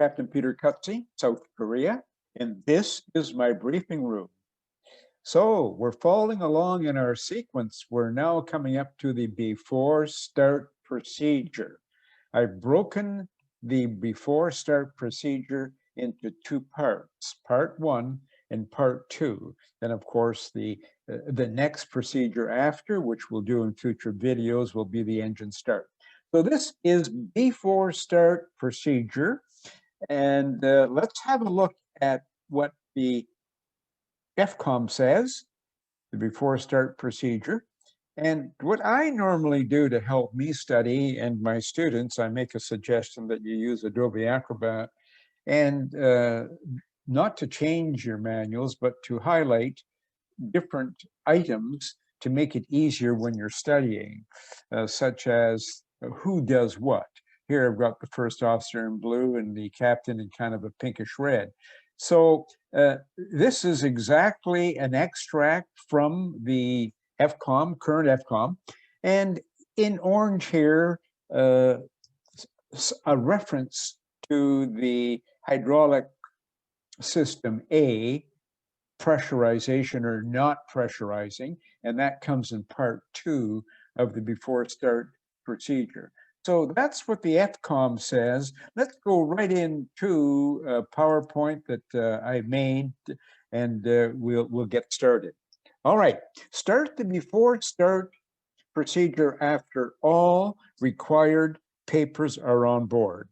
Captain Peter Cutsie, South Korea, and this is my briefing room. So we're following along in our sequence. We're now coming up to the before start procedure. I've broken the before start procedure into two parts, part one and part two. Then of course the next procedure after, which we'll do in future videos, will be the engine start. So this is before start procedure. And let's have a look at what the FCOM says, the before start procedure. And what I normally do to help me study and my students, I make a suggestion that you use Adobe Acrobat and not to change your manuals, but to highlight different items to make it easier when you're studying, such as who does what. Here I've got the first officer in blue and the captain in kind of a pinkish red. So this is exactly an extract from the FCOM, current FCOM, and in orange here, a reference to the hydraulic system A, pressurization or not pressurizing, and that comes in part two of the before start procedure. So that's what the FCOM says. Let's go right into a PowerPoint that I made, and we'll get started. All right, start the before start procedure after all required papers are on board.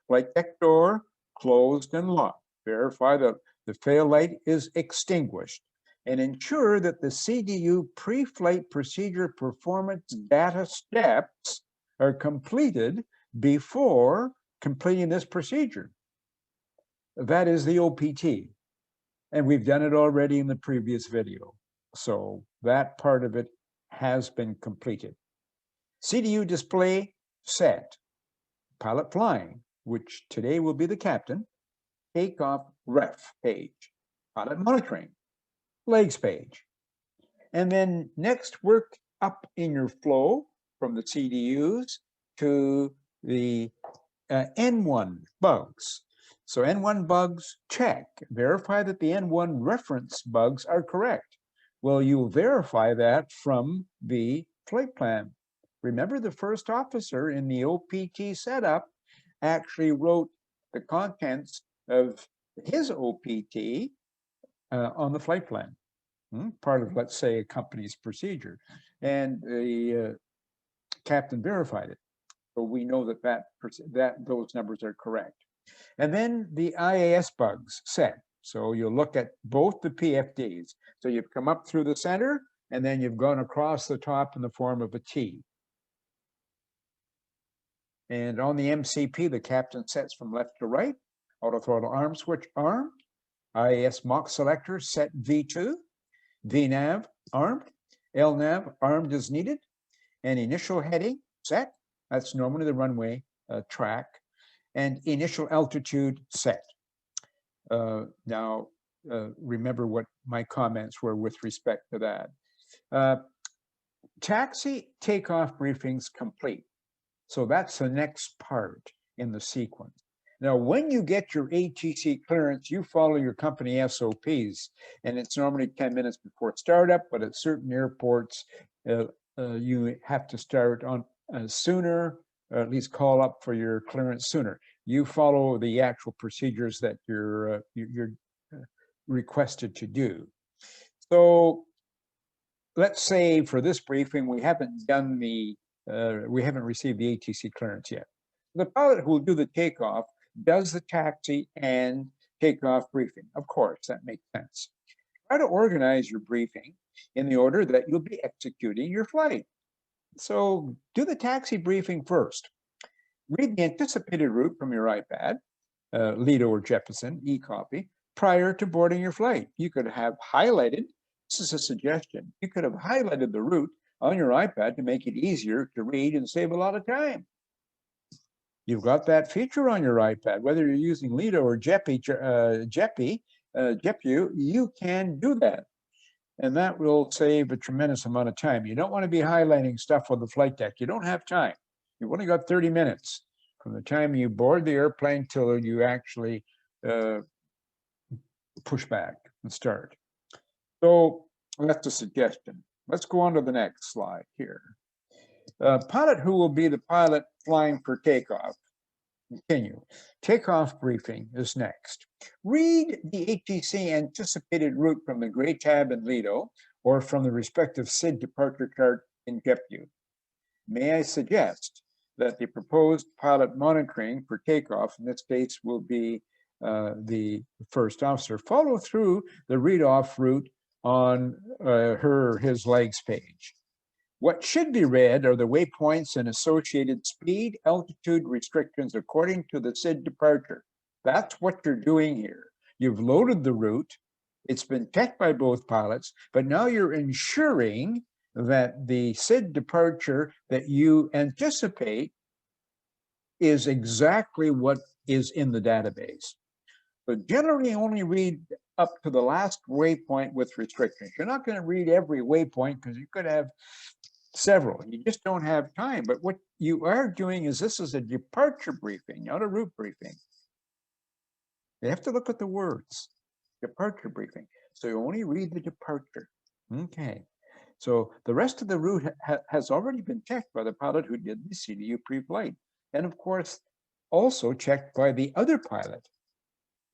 Flight deck door closed and locked. Verify that the fail light is extinguished, and ensure that the CDU pre-flight procedure performance data steps are completed before completing this procedure. That is the OPT, and we've done it already in the previous video. So that part of it has been completed. CDU display set, pilot flying, which today will be the captain, takeoff ref page, pilot monitoring, legs page. And then next work up in your flow from the CDUs to the N1 bugs. So N1 bugs, check. Verify that the N1 reference bugs are correct. Well, you'll verify that from the flight plan. Remember, the first officer in the OPT setup actually wrote the contents of his OPT on the flight plan, part of, let's say, a company's procedure. And the captain verified it. So we know that those numbers are correct. And then the IAS bugs set. So you'll look at both the PFDs. So you've come up through the center, and then you've gone across the top in the form of a T. And on the MCP, the captain sets from left to right, auto throttle arm switch armed, IAS Mach selector set V2, VNAV armed, LNAV armed as needed, and initial heading set. That's normally the runway track, and initial altitude set. Now, remember what my comments were with respect to that. Taxi takeoff briefings complete. So that's the next part in the sequence. Now, when you get your ATC clearance, you follow your company SOPs, and it's normally 10 minutes before startup, but at certain airports, you have to start on sooner, or at least call up for your clearance sooner. You follow the actual procedures that you're requested to do. So let's say for this briefing, we haven't done we haven't received the ATC clearance yet. The pilot who will do the takeoff does the taxi and takeoff briefing. Of course, that makes sense. Try to organize your briefing in the order that you'll be executing your flight. So do the taxi briefing first. Read the anticipated route from your iPad, Lido or Jeppesen, e-copy, prior to boarding your flight. You could have highlighted, this is a suggestion, you could have highlighted the route on your iPad to make it easier to read and save a lot of time. You've got that feature on your iPad, whether you're using Lido or JEPU, you can do that. And that will save a tremendous amount of time. You don't want to be highlighting stuff on the flight deck. You don't have time. You've only got 30 minutes. from the time you board the airplane till you actually push back and start. So that's a suggestion. Let's go on to the next slide here. Pilot who will be the pilot flying for takeoff. Continue. Takeoff briefing is next. Read the ATC anticipated route from the gray tab in Lido or from the respective SID departure chart in JetView. May I suggest that the proposed pilot monitoring for takeoff, in this case will be the first officer, follow through the read-off route on his legs page. What should be read are the waypoints and associated speed, altitude restrictions according to the SID departure. That's what you're doing here. You've loaded the route. It's been checked by both pilots, but now you're ensuring that the SID departure that you anticipate is exactly what is in the database. So generally only read up to the last waypoint with restrictions. You're not going to read every waypoint because you could have several. You just don't have time. But what you are doing is this is a departure briefing, not a route briefing. You have to look at the words. Departure briefing. So you only read the departure. Okay. So the rest of the route has already been checked by the pilot who did the CDU pre-flight. And of course, also checked by the other pilot.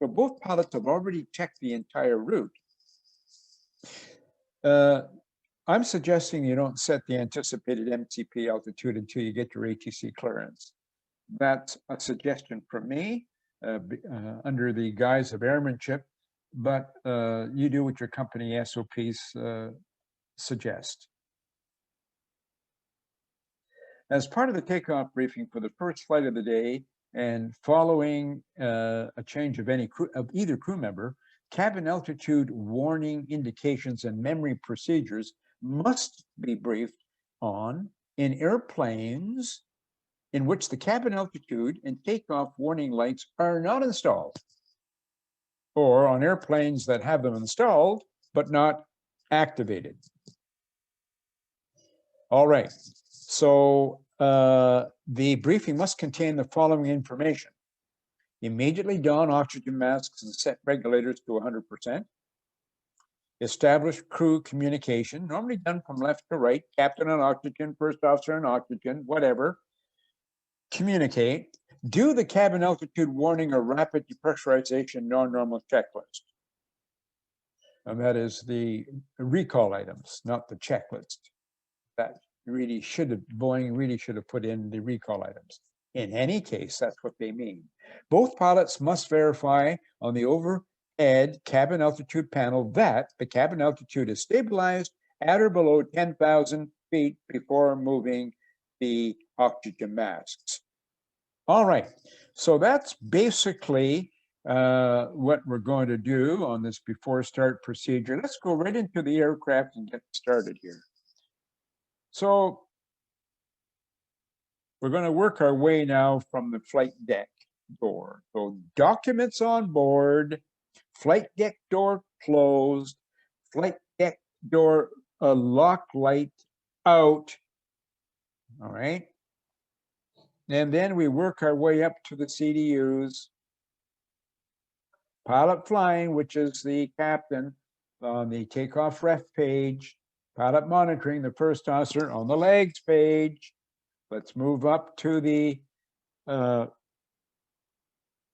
So both pilots have already checked the entire route. I'm suggesting you don't set the anticipated MTP altitude until you get your ATC clearance. That's a suggestion from me under the guise of airmanship, but you do what your company SOPs suggest. As part of the takeoff briefing for the first flight of the day and following a change of either crew member, cabin altitude warning indications and memory procedures must be briefed on in airplanes in which the cabin altitude and takeoff warning lights are not installed, or on airplanes that have them installed but not activated. All right, so the briefing must contain the following information. Immediately don oxygen masks and set regulators to 100%. Establish crew communication, normally done from left to right, captain on oxygen, first officer on oxygen, whatever. Communicate. Do the cabin altitude warning or rapid depressurization non-normal checklist. And that is the recall items, not the checklist. That really Boeing really should have put in the recall items. In any case, that's what they mean. Both pilots must verify on the overhead cabin altitude panel that the cabin altitude is stabilized at or below 10,000 feet before moving the oxygen masks. All right, so that's basically what we're going to do on this before start procedure. Let's go right into the aircraft and get started here. So we're going to work our way now from the flight deck door. So documents on board, flight deck door closed, flight deck door lock light out. All right. And then we work our way up to the CDUs. Pilot flying, which is the captain on the takeoff ref page. Pilot monitoring, the first officer on the legs page. Let's move up to the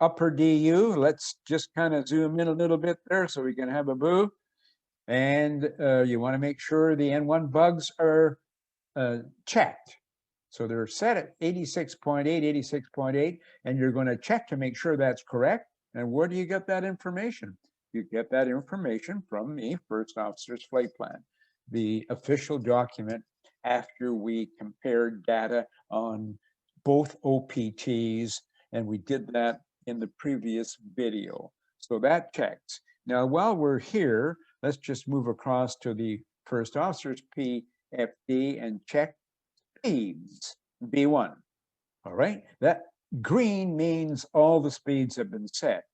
upper DU. Let's just kind of zoom in a little bit there so we can have a view. And you want to make sure the N1 bugs are checked. So they're set at 86.8, 86.8, and you're going to check to make sure that's correct. And where do you get that information? You get that information from the first officer's flight plan, the official document after we compared data on both OPTs, and we did that in the previous video. So that checks. Now, while we're here, let's just move across to the first officer's PFD and check speeds, B1. All right, that green means all the speeds have been set.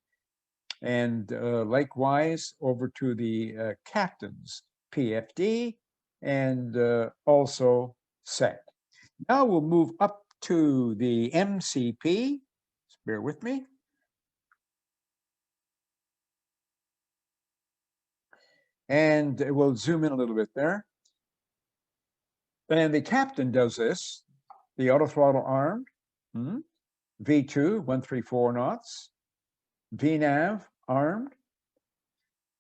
And likewise, over to the captain's PFD and also set. Now we'll move up to the MCP. Bear with me. And we'll zoom in a little bit there. And the captain does this, the auto throttle armed, V2, 134 knots, VNAV armed,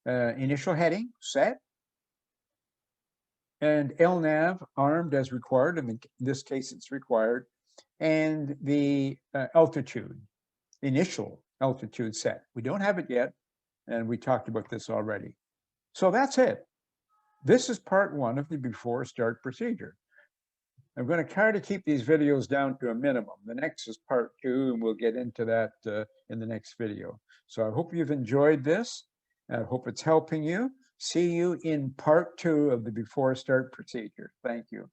initial heading set, and LNAV armed as required, and in this case it's required, and the altitude, initial altitude set. We don't have it yet, and we talked about this already. So that's it. This is part one of the before start procedure. I'm going to try to keep these videos down to a minimum. The next is part two, and we'll get into that in the next video. So I hope you've enjoyed this. I hope it's helping you. See you in part two of the before start procedure. Thank you.